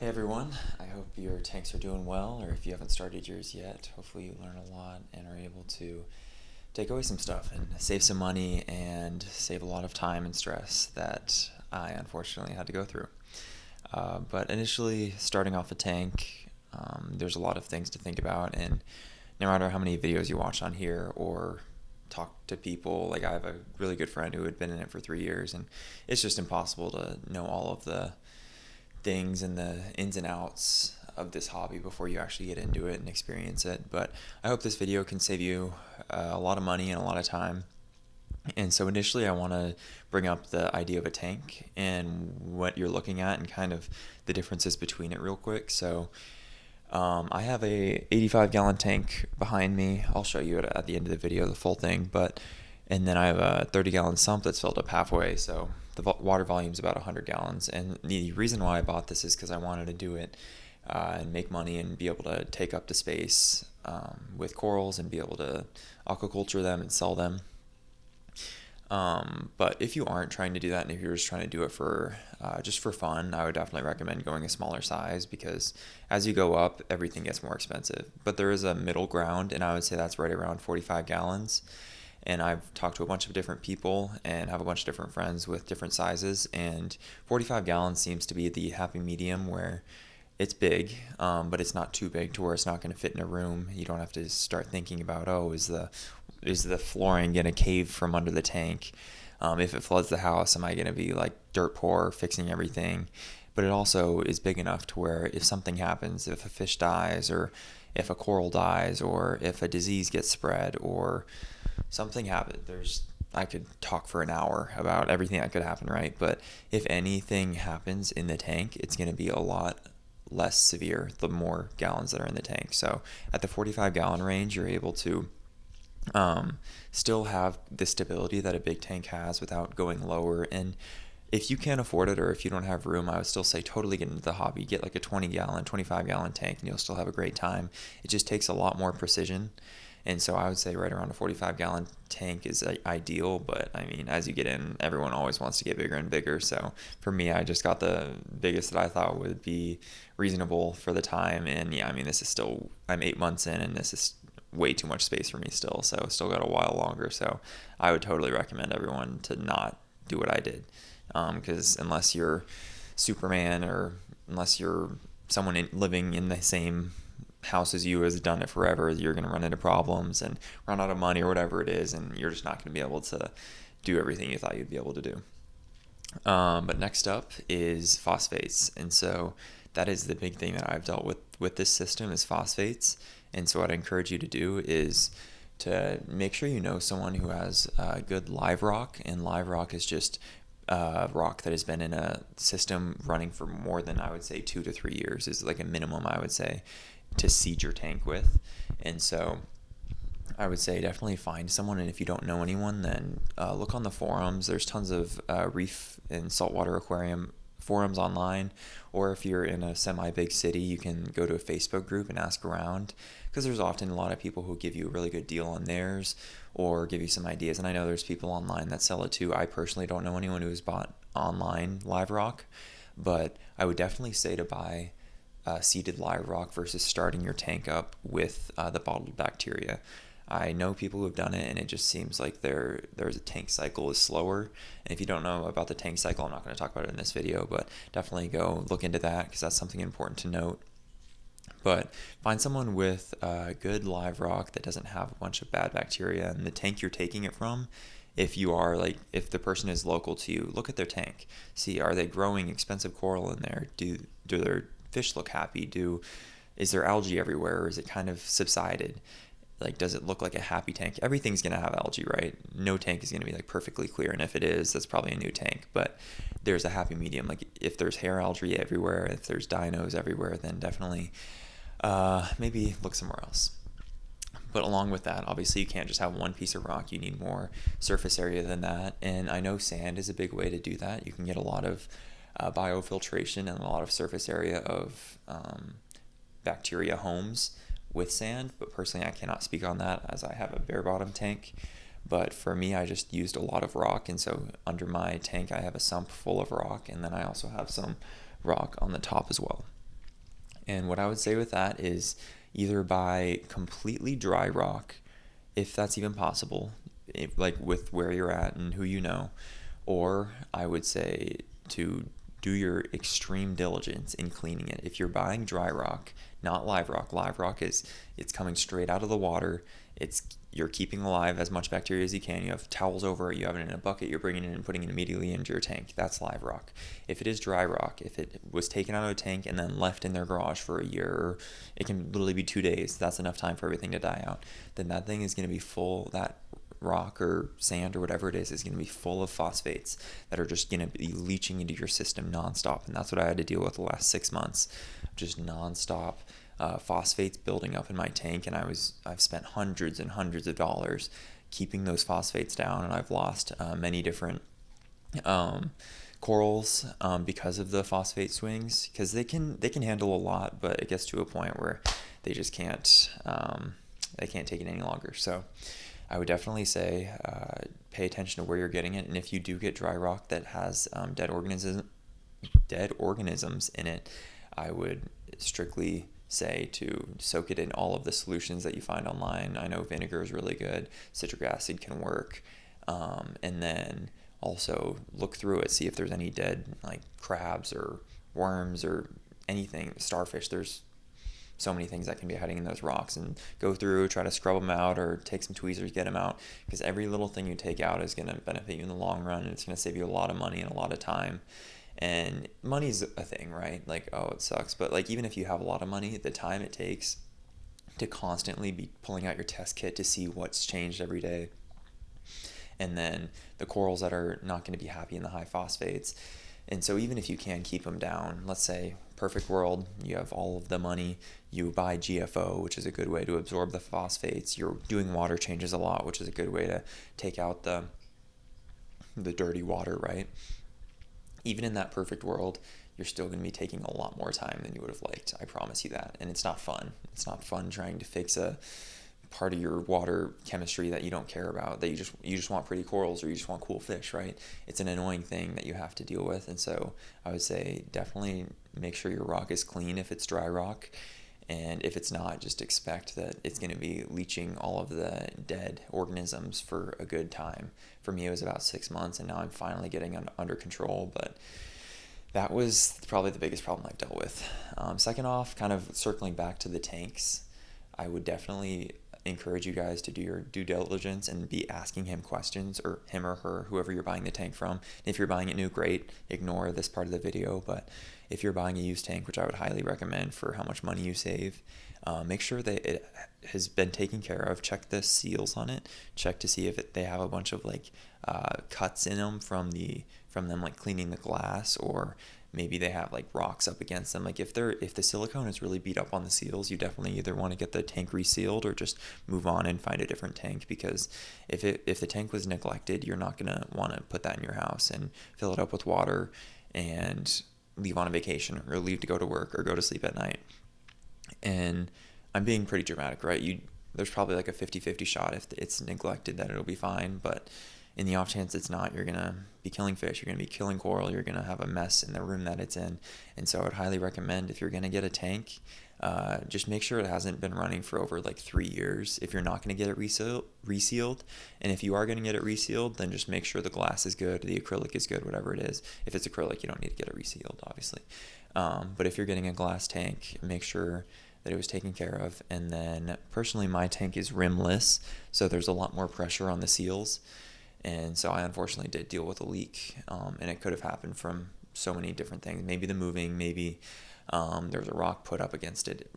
Hey everyone, I hope your tanks are doing well, or if you haven't started yours yet, hopefully you learn a lot and are able to take away some stuff and save some money and save a lot of time and stress that I unfortunately had to go through. But initially, starting off a tank, there's a lot of things to think about, and no matter how many videos you watch on here or talk to people, like I have a really good friend who had been in it for 3 years, and it's just impossible to know all of the things and the ins and outs of this hobby before you actually get into it and experience it. But I hope this video can save you a lot of money and a lot of time. And so initially I want to bring up the idea of a tank and what you're looking at and kind of the differences between it real quick. So I have a 85-gallon tank behind me. I'll show you it at the end of the video, the full thing. And then I have a 30-gallon sump that's filled up halfway, so the water volume is about 100 gallons. And the reason why I bought this is because I wanted to do it and make money and be able to take up the space with corals and be able to aquaculture them and sell them. But if you aren't trying to do that and if you're just trying to do it for just for fun, I would definitely recommend going a smaller size, because as you go up, everything gets more expensive. But there is a middle ground, and I would say that's right around 45 gallons. And I've talked to a bunch of different people and have a bunch of different friends with different sizes, and 45 gallons seems to be the happy medium, where it's big, but it's not too big to where it's not going to fit in a room. You don't have to start thinking about, oh, is the flooring going to cave from under the tank? If it floods the house, am I going to be like dirt poor fixing everything? But it also is big enough to where if something happens, if a fish dies, or if a coral dies, or if a disease gets spread, or something happened, I could talk for an hour about everything that could happen, right? But if anything happens in the tank, it's going to be a lot less severe the more gallons that are in the tank. So at the 45-gallon range, you're able to still have the stability that a big tank has without going lower. And if you can't afford it, or if you don't have room, I would still say totally get into the hobby. Get like a 20-gallon, 25-gallon tank, and you'll still have a great time. It just takes a lot more precision. And so I would say right around a 45-gallon tank is ideal. But I mean, as you get in, everyone always wants to get bigger and bigger. So for me, I just got the biggest that I thought would be reasonable for the time. And yeah, I mean, I'm 8 months in, and this is way too much space for me still. So still got a while longer. So I would totally recommend everyone to not do what I did. Because unless you're Superman, or unless you're someone living in the same house as you has done it forever, you're going to run into problems and run out of money or whatever it is, and you're just not going to be able to do everything you thought you'd be able to do. But next up is phosphates, and so that is the big thing that I've dealt with this system is phosphates. And so what I encourage you to do is to make sure you know someone who has good live rock, and live rock is just rock that has been in a system running for more than, I would say, 2 to 3 years is like a minimum, I would say, to seed your tank with. And so I would say definitely find someone, and if you don't know anyone, then look on the forums. There's tons of reef and saltwater aquarium forums online, or if you're in a semi-big city, you can go to a Facebook group and ask around, because there's often a lot of people who give you a really good deal on theirs or give you some ideas. And I know there's people online that sell it too. I personally don't know anyone who's bought online live rock, but I would definitely say to buy seeded live rock versus starting your tank up with the bottled bacteria. I know people who have done it, and it just seems like there's a tank cycle is slower. And if you don't know about the tank cycle, I'm not going to talk about it in this video, but definitely go look into that, because that's something important to note. But find someone with good live rock that doesn't have a bunch of bad bacteria, and the tank you're taking it from, if the person is local to you, look at their tank. See, are they growing expensive coral in there? Do their fish look happy? Is there algae everywhere, or is it kind of subsided? Like, does it look like a happy tank? Everything's going to have algae, right? No tank is going to be like perfectly clear, and if it is, that's probably a new tank. But there's a happy medium. Like, if there's hair algae everywhere, if there's dinos everywhere, then definitely maybe look somewhere else. But along with that, obviously you can't just have one piece of rock. You need more surface area than that. And I know sand is a big way to do that. You can get a lot of biofiltration and a lot of surface area of bacteria homes with sand, but personally I cannot speak on that, as I have a bare bottom tank. But for me, I just used a lot of rock, and so under my tank I have a sump full of rock, and then I also have some rock on the top as well. And what I would say with that is either buy completely dry rock, if that's even possible, like with where you're at and who you know, or I would say to do your extreme diligence in cleaning it. If you're buying dry rock, not live rock is it's coming straight out of the water. It's you're keeping alive as much bacteria as you can. You have towels over it. You have it in a bucket. You're bringing it in and putting it immediately into your tank. That's live rock. If it is dry rock, if it was taken out of a tank and then left in their garage for a year, or it can literally be 2 days. That's enough time for everything to die out. Then that thing is going to be full. That rock or sand or whatever it is going to be full of phosphates that are just going to be leaching into your system nonstop. And that's what I had to deal with the last 6 months, just nonstop phosphates building up in my tank. And I've spent hundreds and hundreds of dollars keeping those phosphates down, and I've lost many different corals because of the phosphate swings, because they can handle a lot, but it gets to a point where they just can't take it any longer. So I would definitely say pay attention to where you're getting it, and if you do get dry rock that has dead organisms in it, I would strictly say to soak it in all of the solutions that you find online. I know vinegar is really good, citric acid can work, and then also look through it, see if there's any dead like crabs or worms or anything, starfish. There's so many things that can be hiding in those rocks, and go through, try to scrub them out or take some tweezers, get them out, because every little thing you take out is going to benefit you in the long run, and it's going to save you a lot of money and a lot of time. And money's a thing, right? Like, oh, it sucks, but like even if you have a lot of money, the time it takes to constantly be pulling out your test kit to see what's changed every day, and then the corals that are not going to be happy in the high phosphates. And so even if you can keep them down, let's say perfect world, you have all of the money, you buy GFO, which is a good way to absorb the phosphates, you're doing water changes a lot, which is a good way to take out the dirty water, right? Even in that perfect world, you're still going to be taking a lot more time than you would have liked. I promise you that. And it's not fun. It's not fun trying to fix a part of your water chemistry that you don't care about, that you just want pretty corals or you just want cool fish, right? It's an annoying thing that you have to deal with. And so I would say definitely make sure your rock is clean if it's dry rock. And if it's not, just expect that it's going to be leaching all of the dead organisms for a good time. For me, it was about 6 months, and now I'm finally getting under control. But that was probably the biggest problem I've dealt with. Second off, kind of circling back to the tanks, I would definitely encourage you guys to do your due diligence and be asking him questions, or him or her, whoever you're buying the tank from. If you're buying it new, great, ignore this part of the video. But if you're buying a used tank, which I would highly recommend for how much money you save, make sure that it has been taken care of. Check the seals on it. Check to see if they have a bunch of like cuts in them from them like cleaning the glass, or maybe they have like rocks up against them. Like if the silicone is really beat up on the seals, you definitely either want to get the tank resealed or just move on and find a different tank, because if the tank was neglected, you're not gonna want to put that in your house and fill it up with water and leave on a vacation or leave to go to work or go to sleep at night. And I'm being pretty dramatic, right? There's probably like a 50-50 shot if it's neglected that it'll be fine, but in the off chance it's not, you're going to be killing fish, you're going to be killing coral, you're going to have a mess in the room that it's in. And so I would highly recommend, if you're going to get a tank, just make sure it hasn't been running for over like 3 years if you're not going to get it resealed. And if you are going to get it resealed, then just make sure the glass is good, the acrylic is good, whatever it is. If it's acrylic, you don't need to get it resealed, obviously. But if you're getting a glass tank, make sure that it was taken care of. And then personally, my tank is rimless, so there's a lot more pressure on the seals. And so I unfortunately did deal with a leak, and it could have happened from so many different things. Maybe the moving, maybe there was a rock put up against it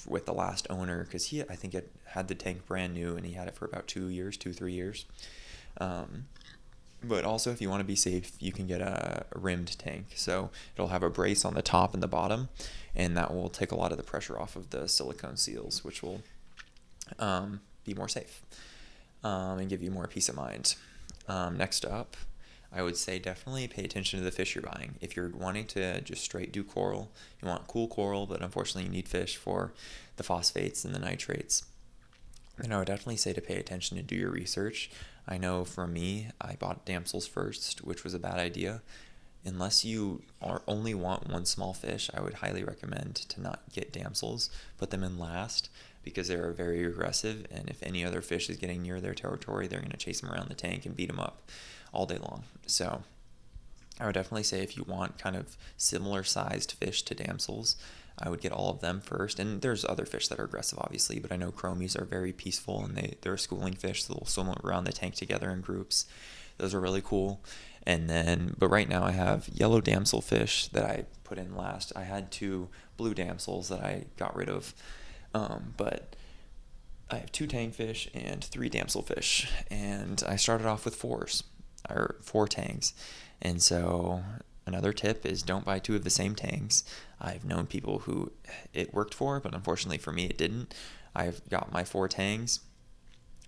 with the last owner, because I think it had the tank brand new, and he had it for about 3 years. But also, if you want to be safe, you can get a rimmed tank. So it'll have a brace on the top and the bottom, and that will take a lot of the pressure off of the silicone seals, which will be more safe and give you more peace of mind. Next up, I would say definitely pay attention to the fish you're buying. If you're wanting to just straight do coral, you want cool coral, but unfortunately you need fish for the phosphates and the nitrates, then I would definitely say to pay attention and do your research. I know for me, I bought damsels first, which was a bad idea. unless you only want one small fish, I would highly recommend to not get damsels. Put them in last because they are very aggressive, and if any other fish is getting near their territory, they're going to chase them around the tank and beat them up all day long. So I would definitely say if you want kind of similar sized fish to damsels, I would get all of them first. And there's other fish that are aggressive, obviously, but I know chromies are very peaceful, and they're a schooling fish, so they'll swim around the tank together in groups. Those are really cool. And then, but right now I have yellow damselfish that I put in last. I had 2 blue damsels that I got rid of, but I have 2 tangfish and 3 damselfish, and I started off with 4 tangs. And so another tip is don't buy 2 of the same tangs. I've known people who it worked for, but unfortunately for me it didn't. I've got my 4 tangs.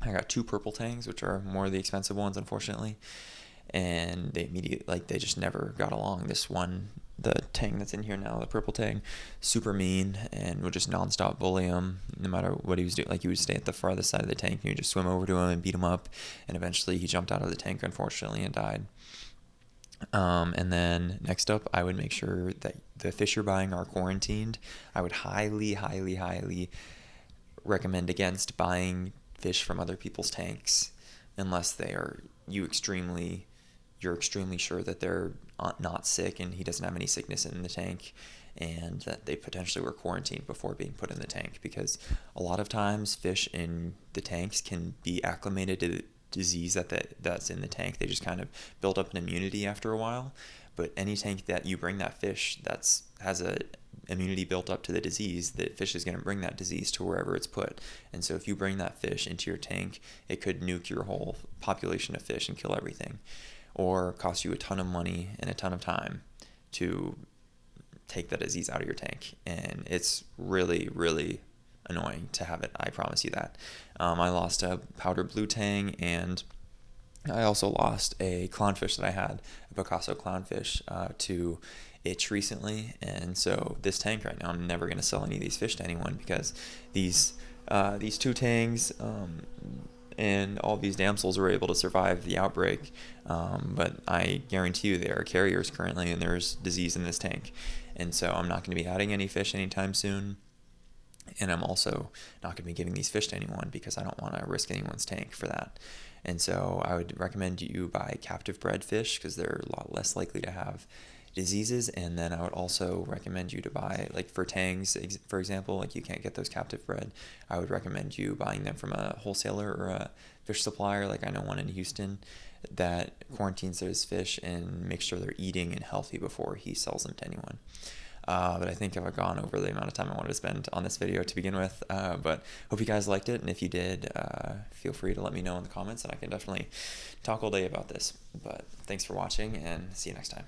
I got 2 purple tangs, which are more of the expensive ones, unfortunately. And they just never got along. This one, the tang that's in here now, the purple tang, super mean and would just nonstop bully him no matter what he was doing. Like, he would stay at the farthest side of the tank and you would just swim over to him and beat him up. And eventually he jumped out of the tank, unfortunately, and died. And then next up, I would make sure that the fish you're buying are quarantined. I would highly, highly, highly recommend against buying fish from other people's tanks unless you're extremely sure that they're not sick and he doesn't have any sickness in the tank, and that they potentially were quarantined before being put in the tank, because a lot of times fish in the tanks can be acclimated to the disease that's in the tank. They just kind of build up an immunity after a while. But any tank that you bring that fish has a immunity built up to the disease, the fish is going to bring that disease to wherever it's put. And so if you bring that fish into your tank, it could nuke your whole population of fish and kill everything, or cost you a ton of money and a ton of time to take that disease out of your tank. And it's really, really annoying to have it. I promise you that. I lost a powder blue tang, and I also lost a clownfish that I had, a Picasso clownfish, to itch recently. And so this tank right now, I'm never going to sell any of these fish to anyone, because these 2 tangs and all these damsels were able to survive the outbreak. But I guarantee you they are carriers currently, and there's disease in this tank. And so I'm not going to be adding any fish anytime soon. And I'm also not going to be giving these fish to anyone, because I don't want to risk anyone's tank for that. And so I would recommend you buy captive bred fish, because they're a lot less likely to have diseases. And then I would also recommend you to buy, like for tangs, for example, like you can't get those captive bred. I would recommend you buying them from a wholesaler or a fish supplier. Like I know one in Houston that quarantines those fish and makes sure they're eating and healthy before he sells them to anyone. But I think I've gone over the amount of time I wanted to spend on this video to begin with. But hope you guys liked it, and if you did, feel free to let me know in the comments, and I can definitely talk all day about this. But thanks for watching, and see you next time.